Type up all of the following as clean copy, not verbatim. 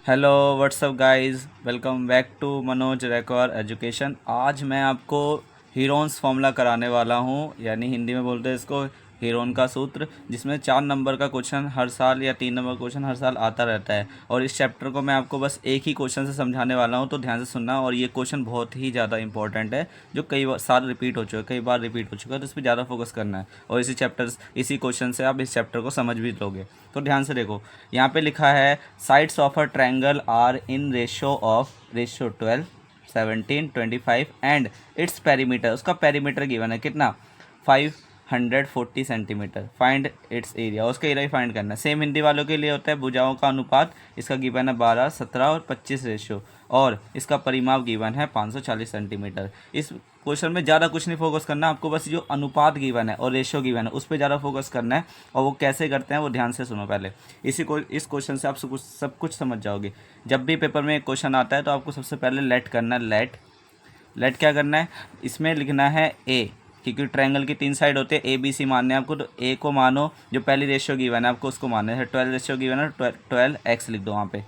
Hello what's up guys, welcome back to Manoj record education. आज मैं आपको हीरोन्स फॉर्मूला कराने वाला हूं, यानी हिंदी में बोलते हैं इसको हीरोन का सूत्र, जिसमें 4 नंबर का क्वेश्चन हर साल या 3 नंबर क्वेश्चन हर साल आता रहता है। और इस चैप्टर को मैं आपको बस एक ही क्वेश्चन से समझाने वाला हूं, तो ध्यान से सुनना। और ये क्वेश्चन बहुत ही ज़्यादा इंपॉर्टेंट है, जो साल रिपीट हो चुका है, कई बार रिपीट हो चुका है, तो इस पर ज़्यादा फोकस करना है। और इसी क्वेश्चन से आप इस चैप्टर को समझ भी लोगे। तो ध्यान से देखो, यहाँ पे लिखा है sides of a triangle are in ratio 12, 17, 25 and its perimeter. उसका पेरीमीटर गिवन है कितना, 540 सेंटीमीटर। फाइंड इट्स एरिया, उसका एरिया ही फाइंड करना है। सेम हिंदी वालों के लिए होता है भुजाओं का अनुपात। इसका गिवन है 12, 17 और 25 रेशियो, और इसका परिमाप गिवन है 540 सेंटीमीटर। इस क्वेश्चन में ज़्यादा कुछ नहीं फोकस करना, आपको बस जो अनुपात गिवन है और रेशियो गिवन है उस पर ज़्यादा फोकस करना है। और वो कैसे करते हैं वो ध्यान से सुनो पहले। इस क्वेश्चन से आप सब कुछ समझ जाओगे। जब भी पेपर में एक क्वेश्चन आता है तो आपको सबसे पहले लेट करना है। लेट क्या करना है, इसमें लिखना है ए, क्योंकि ट्रायंगल की 3 साइड होते हैं, ए बी सी मानने हैं आपको। तो ए को मानो, जो पहली रेशियो गिवन है आपको उसको मानना है। 12 रेशियो गिवन है, 12x लिख दो वहाँ पे।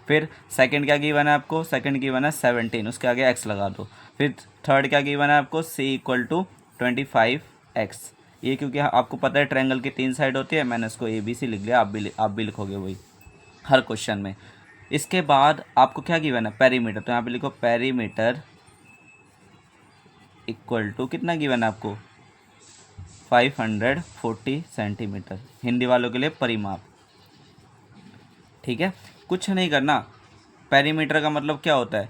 फिर सेकंड क्या गिवन है आपको, सेकंड गिवन है 17, उसके आगे x लगा दो। फिर थर्ड क्या गिवन है आपको, c इक्वल टू 25x। ये क्योंकि आपको पता है ट्रायंगल की 3 साइड होती है, मैंने इसको ए बी सी लिख लिया। आप भी लिखोगे वही हर क्वेश्चन में। इसके बाद आपको क्या गिवन है, पेरीमीटर। तो यहाँ पे लिखो पेरीमीटर इक्वल टू कितना गिवन है आपको, 540 सेंटीमीटर। हिंदी वालों के लिए परिमाप, ठीक है। कुछ नहीं करना। पेरीमीटर का मतलब क्या होता है,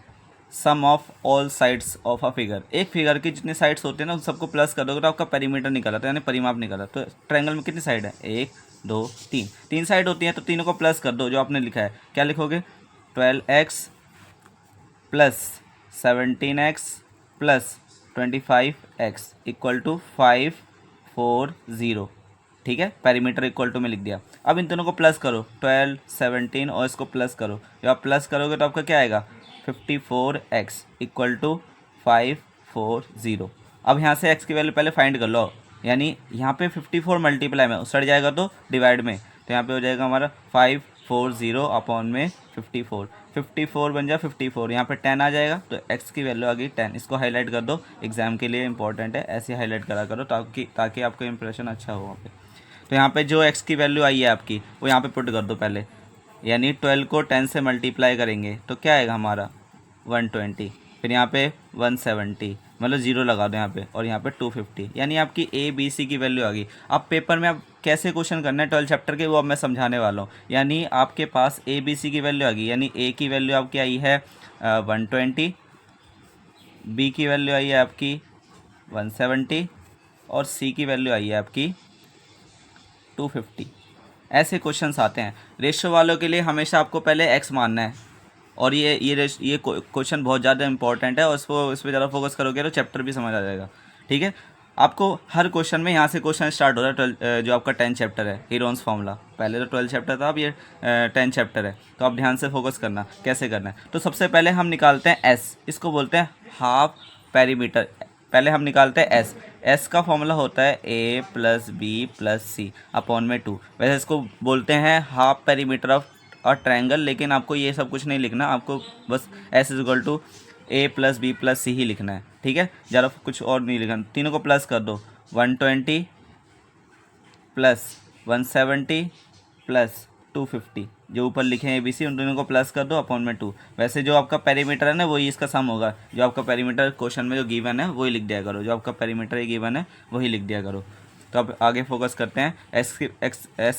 sum of all sides of a figure. एक फिगर की जितनी साइड्स होती है ना उन सबको प्लस कर दोगे तो आपका पेरीमीटर निकला, तो यानी परिमाप निकला। तो ट्रायंगल में कितनी साइड है, 1 2 3, 3 साइड होती हैं, तो तीनों को प्लस कर दो। जो आपने लिखा है क्या लिखोगे, 12x plus 17x plus 25x equal to 540। ठीक है, पेरीमीटर इक्वल टू में लिख दिया। अब इन दोनों को प्लस करो, 12, 17 और इसको प्लस करो। जब आप प्लस करोगे तो आपका क्या आएगा, 54x इक्वल टू 540। अब यहाँ से x की वैल्यू पहले फाइंड कर लो, यानी यहाँ पे 54 मल्टीप्लाई में सड़ जाएगा तो डिवाइड में, तो यहाँ पे हो जाएगा हमारा 540 अपॉन में 54। 54 बन जाए 54, यहाँ पे 10 आ जाएगा, तो x की वैल्यू आ गई 10। इसको हाईलाइट कर दो, एग्जाम के लिए इंपॉर्टेंट है, ऐसे हाईलाइट करा करो ताकि आपका इंप्रेशन अच्छा हो वहाँ पे। तो यहाँ पे जो x की वैल्यू आई है आपकी वो यहाँ पे पुट कर दो पहले, यानी 12 को 10 से मल्टीप्लाई करेंगे तो क्या आएगा हमारा 120। फिर यहाँ पे 170, मतलब 0 लगा दो यहाँ पे, और यहाँ पे 250, यानी आपकी ए बी सी की वैल्यू आ गई। अब पेपर में अब कैसे क्वेश्चन करना है 12 चैप्टर के, वो अब मैं समझाने वाला हूँ। यानी आपके पास ए बी सी की वैल्यू आ गई, यानी ए की वैल्यू आपकी आई है 120, बी की वैल्यू आई है आपकी 170, और सी की वैल्यू आई है आपकी 250। ऐसे क्वेश्चंस आते हैं। रेशियो वालों के लिए हमेशा आपको पहले x मानना है, और ये क्वेश्चन बहुत ज़्यादा इंपॉर्टेंट है, और इस पर ज़्यादा फोकस करोगे तो चैप्टर भी समझ आ जाएगा। ठीक है, आपको हर क्वेश्चन में यहाँ से क्वेश्चन स्टार्ट हो रहा है। 12 जो आपका 10 चैप्टर है हीरोन्स फार्मूला, पहले तो 12 चैप्टर था, अब ये 10 चैप्टर है। तो आप ध्यान से फोकस करना कैसे करना है। तो सबसे पहले हम निकालते हैं s, इसको बोलते हैं हाफ पेरीमीटर। पहले हम निकालते हैं एस का फॉर्मूला होता है a plus B plus C upon में 2। वैसे इसको बोलते हैं half perimeter of a triangle, लेकिन आपको ये सब कुछ नहीं लिखना, आपको बस s is equal to a plus B plus C ही लिखना है। ठीक है, ज़्यादा कुछ और नहीं लिखना। तीनों को प्लस कर दो, 120 प्लस 170 प्लस 250, जो ऊपर लिखे हैं ABC उन दोनों को प्लस कर दो अपॉन में 2। वैसे जो आपका पेरीमीटर है ना वही इसका सम होगा। जो आपका पेरीमीटर क्वेश्चन में जो गिवन है वही लिख दिया करो, जो आपका पेरीमीटर गिवन है वही लिख दिया करो। तो अब आगे फोकस करते हैं। एस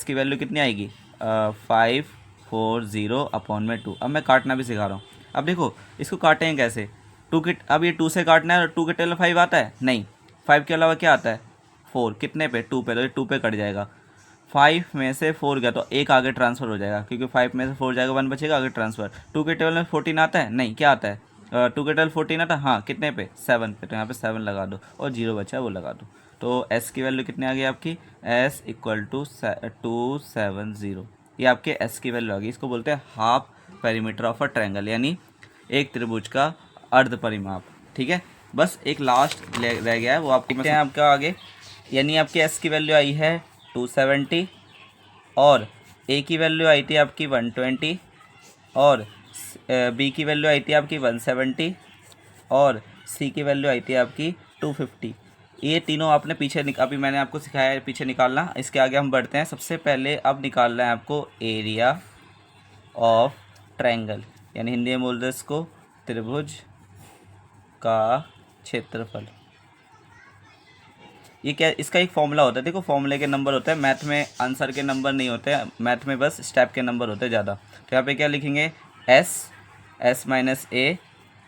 की वैल्यू कितनी आएगी, 540 अपॉन में 2। अब मैं काटना भी सिखा रहा हूँ। अब देखो इसको काटें कैसे, अब ये 2 से काटना है, और 2 के टेबल 5 आता है नहीं, 5 के अलावा क्या आता है 4, कितने पे 2 पे, तो ये 2 पे कट जाएगा। 5 में से 4 गया तो एक आगे ट्रांसफ़र हो जाएगा, क्योंकि 5 में से 4 जाएगा 1 बचेगा, आगे ट्रांसफ़र। 2 के टेबल में 14 आता है नहीं, क्या आता है 2 के टेबल 14 आता है, हाँ कितने पे 7 पे, तो यहाँ पे 7 लगा दो, और 0 बचा है वो लगा दो। तो s की वैल्यू कितनी आ गई आपकी, s इक्वल टू 270। ये आपके s की वैल्यू आ गई। इसको बोलते हैं half perimeter of a triangle, यानी एक त्रिभुज का अर्ध परिमाप। ठीक है, बस एक लास्ट रह गया है, वो आपको आपका आगे, यानी आपकी s की वैल्यू आई है 270, और a की वैल्यू आई थी आपकी 120, और बी की वैल्यू आई थी आपकी 170 और सी की वैल्यू आई थी आपकी 250। ये तीनों आपने पीछे अभी मैंने आपको सिखाया है पीछे निकालना। इसके आगे हम बढ़ते हैं। सबसे पहले अब निकालना है आपको एरिया ऑफ ट्रायंगल, यानी हिंदी में बोल दो इसको त्रिभुज का क्षेत्रफल। ये क्या, इसका एक फॉर्मूला होता है, देखो फॉर्मूले के नंबर होते हैं, मैथ में आंसर के नंबर नहीं होते हैं, मैथ में बस स्टेप के नंबर होते हैं ज़्यादा। तो यहाँ पे क्या लिखेंगे, एस माइनस ए,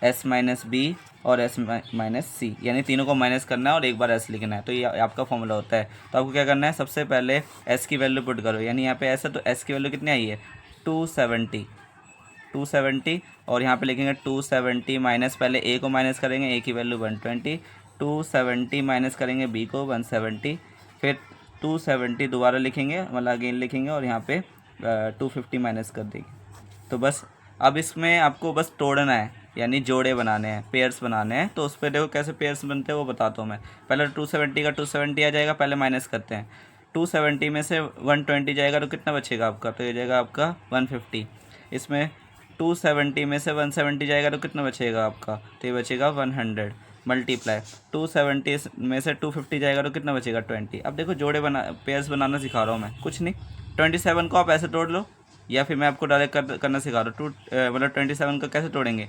एस माइनस बी और एस माइनस सी, यानी तीनों को माइनस करना है और एक बार एस लिखना है। तो ये आपका फॉर्मूला होता है। तो आपको क्या करना है, सबसे पहले एस की वैल्यू पुट करो, यानी यहाँ पे एस है तो एस की वैल्यू कितनी आई है 270 और यहाँ पे लिखेंगे 270 माइनस, पहले ए को माइनस करेंगे, ए की वैल्यू 120, 270 माइनस करेंगे बी को 170, फिर 270 दोबारा लिखेंगे, मतलब अगेन लिखेंगे और यहाँ पे 250 माइनस कर देंगे। तो बस अब इसमें आपको बस तोड़ना है, यानी जोड़े बनाने हैं, पेयर्स बनाने हैं। तो उस पर देखो कैसे पेयर्स बनते हैं वो बताता हूँ मैं। पहले 270 का 270 आ जाएगा, पहले माइनस करते हैं। 270 में से 120 जाएगा तो कितना बचेगा आपका, तो ये जाएगा आपका 150। इसमें 270 में से 170 जाएगा तो कितना बचेगा आपका, तो ये बचेगा 100 मल्टीप्लाई 270 में से 250 जाएगा तो कितना बचेगा 20। अब देखो जोड़े पेयर्स बनाना सिखा रहा हूँ मैं, कुछ नहीं। 27 को आप ऐसे तोड़ लो, या फिर मैं आपको डायरेक्ट करना सिखा रहा हूँ। मतलब 27 का कैसे तोड़ेंगे,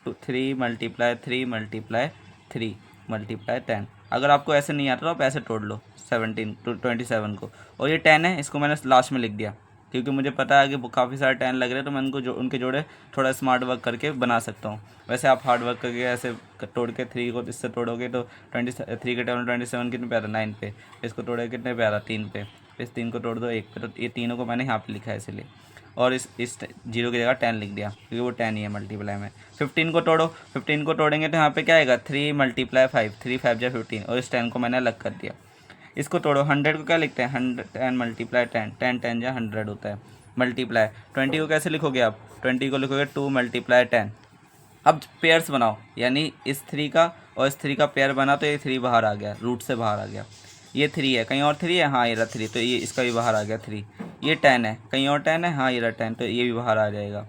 3 मल्टीप्लाई 3 मल्टीप्लाई 3 मल्टीप्लाई 10। अगर आपको ऐसे नहीं आता तो आप ऐसे तोड़ लो 27 को। और ये 10 है, इसको मैंने लास्ट में लिख दिया क्योंकि मुझे पता है कि काफ़ी सारे 10 लग रहे हैं, तो मैं उनको उनके जोड़े थोड़ा स्मार्ट वर्क करके बना सकता हूँ। वैसे आप हार्ड वर्क करके ऐसे तोड़ के 3 को इससे तोड़ोगे तो 23 के टाइम 27 कितने पे आ रहा, 9 पे। इसको तोड़े कितने पे आ रहा, 3 पे। इस 3 को तोड़ दो 1 पे। तो ये तीनों को मैंने यहाँ पे लिखा है इसलिए, और इस जीरो की जगह 10 लिख दिया क्योंकि वो 10 ही है मल्टीप्लाई में। 15 को तोड़ो, 15 को तोड़ेंगे तो यहाँ पे क्या आएगा 3 मल्टीप्लाई 5, 3 5 जा 15, और इस 10 को मैंने अलग कर दिया। इसको तोड़ो, 100 को क्या लिखते हैं 10 मल्टीप्लाई 10, 10 10 जा 100 होता है, मल्टीप्लाई 20 को कैसे लिखोगे आप, 20 को लिखोगे 2 मल्टीप्लाई 10। अब पेयर्स बनाओ, यानी इस 3 का और इस 3 का पेयर बना तो ये 3 बाहर आ गया, रूट से बाहर आ गया। ये 3 है, कहीं और 3 है, हाँ ये रहा 3, तो ये इसका भी बाहर आ गया 3। ये 10 है, कहीं और 10 है, हाँ ये रहा 10, तो ये भी बाहर आ जाएगा।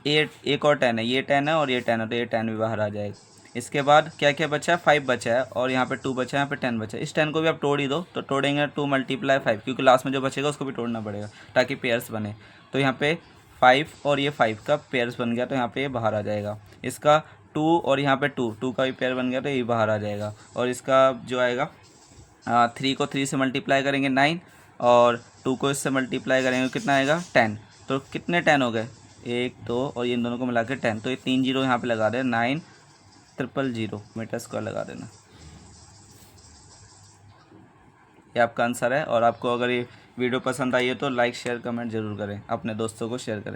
ये एक और 10 है, ये 10 है और ये 10 है, तो ये 10 भी बाहर आ जाएगा। इसके बाद क्या क्या बचा है, 5 बचा है और यहाँ पे 2 बचा है, यहाँ पे 10 बचा है। इस 10 को भी आप तोड़ ही दो, तो तोड़ेंगे 2 मल्टीप्लाई 5, क्योंकि लास्ट में जो बचेगा उसको भी तोड़ना पड़ेगा ताकि पेयर्स बने। तो यहाँ पे 5 और ये 5 का पेयर्स बन गया, तो यहाँ पे ये बाहर आ जाएगा। इसका 2 और यहाँ पे 2 का भी पेयर बन गया, तो ये बाहर आ जाएगा। और इसका जो आएगा 3 को 3 से मल्टीप्लाई करेंगे 9, और 2 को इससे मल्टीप्लाई करेंगे कितना आएगा 10। तो कितने 10 हो गए, 1 2 और ये इन दोनों को मिला के 10। तो ये 3 जीरो यहाँ पे लगा देना, 9,000 मीटर स्क्वायर लगा देना। ये आपका आंसर है। और आपको अगर ये वीडियो पसंद आई है तो लाइक शेयर कमेंट ज़रूर करें, अपने दोस्तों को शेयर करें।